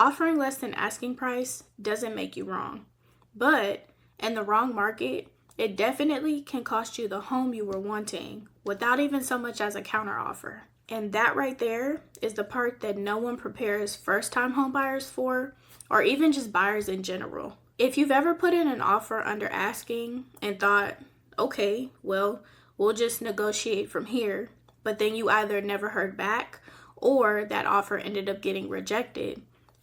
Offering less than asking price doesn't make you wrong, but in the wrong market, it definitely can cost you the home you were wanting without even so much as a counteroffer. And that right there is the part that no one prepares first-time home buyers for, or even just buyers in general. If you've ever put in an offer under asking and thought, okay, well, we'll just negotiate from here, but then you either never heard back or that offer ended up getting rejected,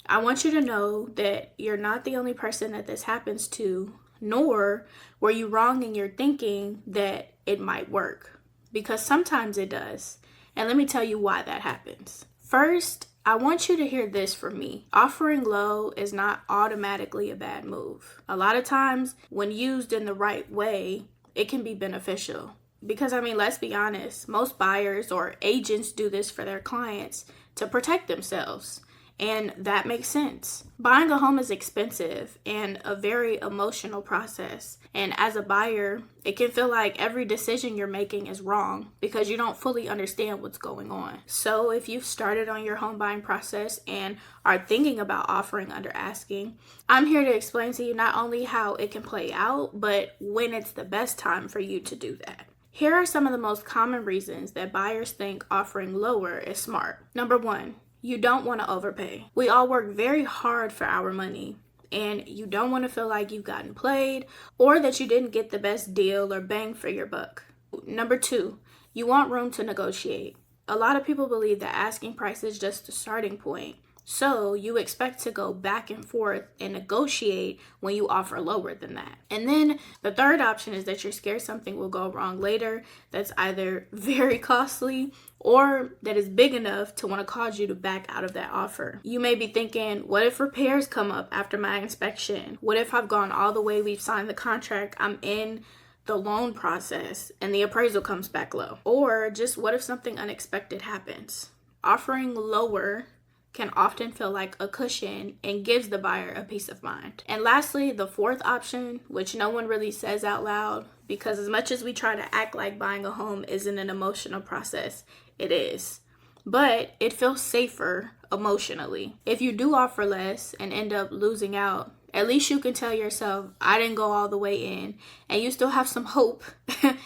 I want you to know that you're not the only person that this happens to, nor were you wrong in your thinking that it might work, because sometimes it does. And let me tell you why that happens. First, I want you to hear this from me. Offering low is not automatically a bad move. A lot of times, when used in the right way, it can be beneficial. Because, let's be honest, most buyers or agents do this for their clients to protect themselves. And that makes sense. Buying a home is expensive and a very emotional process. And as a buyer, it can feel like every decision you're making is wrong because you don't fully understand what's going on. So if you've started on your home buying process and are thinking about offering under asking, I'm here to explain to you not only how it can play out, but when it's the best time for you to do that. Here are some of the most common reasons that buyers think offering lower is smart. Number one, you don't want to overpay. We all work very hard for our money, and you don't want to feel like you've gotten played or that you didn't get the best deal or bang for your buck. Number two, you want room to negotiate. A lot of people believe that asking price is just the starting point. So you expect to go back and forth and negotiate when you offer lower than that. And then the third option is that you're scared something will go wrong later that's either very costly or that is big enough to want to cause you to back out of that offer. You may be thinking, what if repairs come up after my inspection? What if I've gone all the way, we've signed the contract, I'm in the loan process and the appraisal comes back low? Or just what if something unexpected happens? Offering lower can often feel like a cushion and gives the buyer a peace of mind. And lastly, the fourth option, which no one really says out loud, because as much as we try to act like buying a home isn't an emotional process, it is. But it feels safer emotionally. If you do offer less and end up losing out, at least you can tell yourself, I didn't go all the way in, and you still have some hope,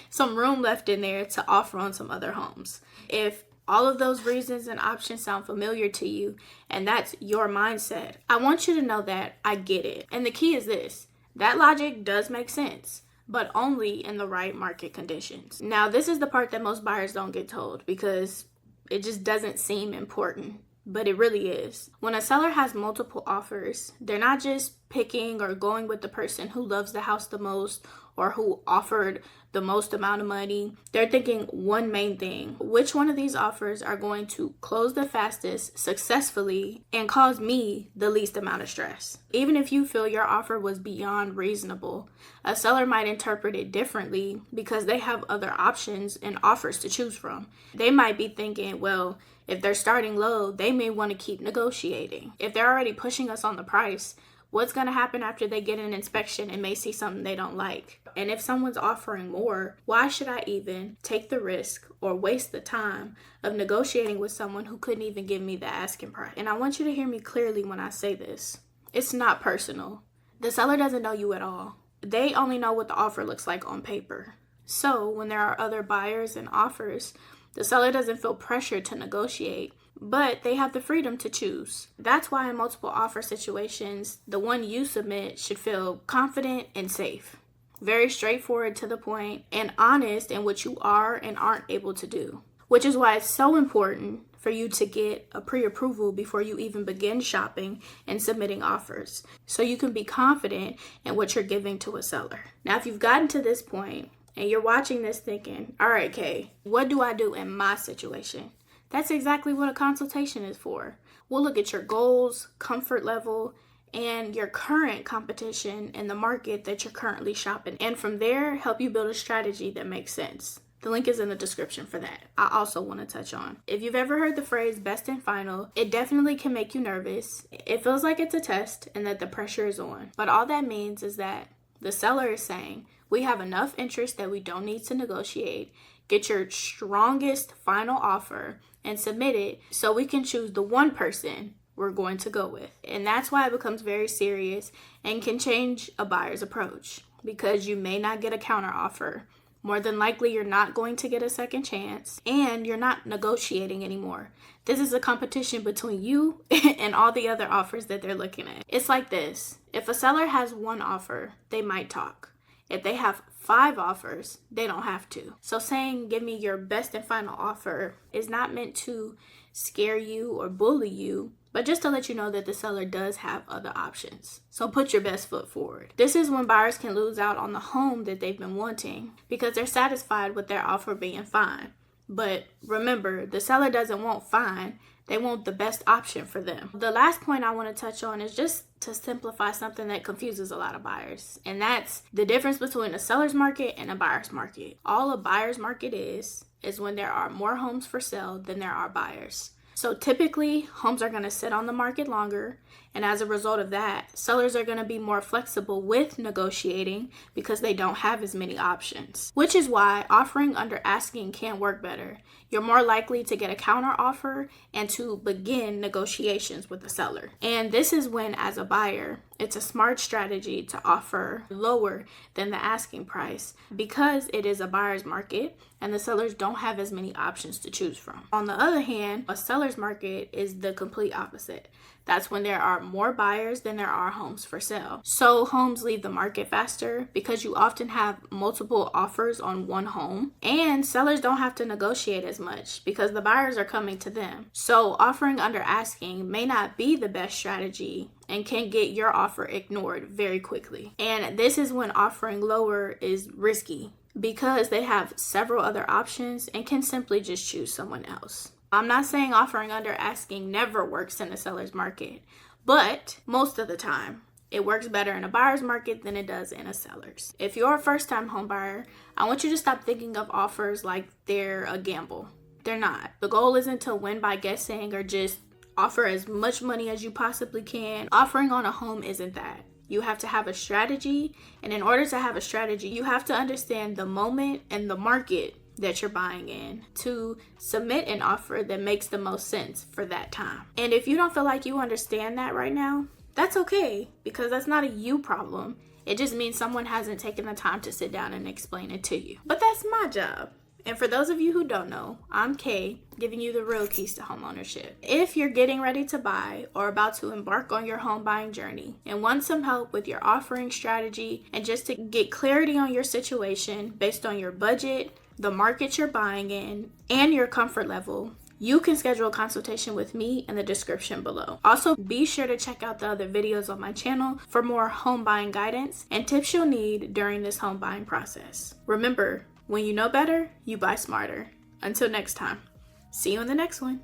some room left in there to offer on some other homes. If all of those reasons and options sound familiar to you, and that's your mindset, I want you to know that I get it. And the key is this: that logic does make sense, but only in the right market conditions. Now, this is the part that most buyers don't get told because it just doesn't seem important, but it really is. When a seller has multiple offers, they're not just picking or going with the person who loves the house the most or who offered the most amount of money. They're thinking one main thing: which one of these offers are going to close the fastest, successfully, and cause me the least amount of stress? Even if you feel your offer was beyond reasonable, a seller might interpret it differently because they have other options and offers to choose from. They might be thinking, well, if they're starting low, they may want to keep negotiating. If they're already pushing us on the price, what's going to happen after they get an inspection and may see something they don't like? And if someone's offering more, why should I even take the risk or waste the time of negotiating with someone who couldn't even give me the asking price? And I want you to hear me clearly when I say this. It's not personal. The seller doesn't know you at all. They only know what the offer looks like on paper. So when there are other buyers and offers, the seller doesn't feel pressured to negotiate, but they have the freedom to choose. That's why in multiple offer situations, the one you submit should feel confident and safe. Very straightforward, to the point, and honest in what you are and aren't able to do. Which is why it's so important for you to get a pre-approval before you even begin shopping and submitting offers, so you can be confident in what you're giving to a seller. Now, if you've gotten to this point and you're watching this thinking, all right, Kay, what do I do in my situation? That's exactly what a consultation is for. We'll look at your goals, comfort level, and your current competition in the market that you're currently shopping. And from there, help you build a strategy that makes sense. The link is in the description for that. I also want to touch on, if you've ever heard the phrase best and final, it definitely can make you nervous. It feels like it's a test and that the pressure is on. But all that means is that the seller is saying, we have enough interest that we don't need to negotiate. Get your strongest final offer and submit it so we can choose the one person we're going to go with. And that's why it becomes very serious and can change a buyer's approach, because you may not get a counteroffer. More than likely, you're not going to get a second chance, and you're not negotiating anymore. This is a competition between you and all the other offers that they're looking at. It's like this. If a seller has one offer, they might talk. If they have 5 offers, they don't have to. So saying, give me your best and final offer is not meant to scare you or bully you, but just to let you know that the seller does have other options. So put your best foot forward. This is when buyers can lose out on the home that they've been wanting because they're satisfied with their offer being fine. But remember, the seller doesn't want fine. They want the best option for them. The last point I want to touch on is just to simplify something that confuses a lot of buyers. And that's the difference between a seller's market and a buyer's market. All a buyer's market is when there are more homes for sale than there are buyers. So typically, homes are going to sit on the market longer, and as a result of that, sellers are going to be more flexible with negotiating because they don't have as many options, which is why offering under asking can work better. You're more likely to get a counter offer and to begin negotiations with the seller. And this is when, as a buyer, it's a smart strategy to offer lower than the asking price because it is a buyer's market and the sellers don't have as many options to choose from. On the other hand, a seller's market is the complete opposite. That's when there are more buyers than there are homes for sale. So homes leave the market faster because you often have multiple offers on one home, and sellers don't have to negotiate as much because the buyers are coming to them. So offering under asking may not be the best strategy and can get your offer ignored very quickly. And this is when offering lower is risky because they have several other options and can simply just choose someone else. I'm not saying offering under asking never works in a seller's market, but most of the time, it works better in a buyer's market than it does in a seller's. If you're a first-time home buyer, I want you to stop thinking of offers like they're a gamble. They're not. The goal isn't to win by guessing or just offer as much money as you possibly can. Offering on a home isn't that. You have to have a strategy, and in order to have a strategy, you have to understand the moment and the market that you're buying in to submit an offer that makes the most sense for that time. And if you don't feel like you understand that right now, that's okay, because that's not a you problem. It just means someone hasn't taken the time to sit down and explain it to you. But that's my job. And for those of you who don't know, I'm Kay, giving you the real keys to home ownership. If you're getting ready to buy or about to embark on your home buying journey and want some help with your offering strategy and just to get clarity on your situation based on your budget, the market you're buying in, and your comfort level, you can schedule a consultation with me in the description below. Also, be sure to check out the other videos on my channel for more home buying guidance and tips you'll need during this home buying process. Remember, when you know better, you buy smarter. Until next time, see you in the next one.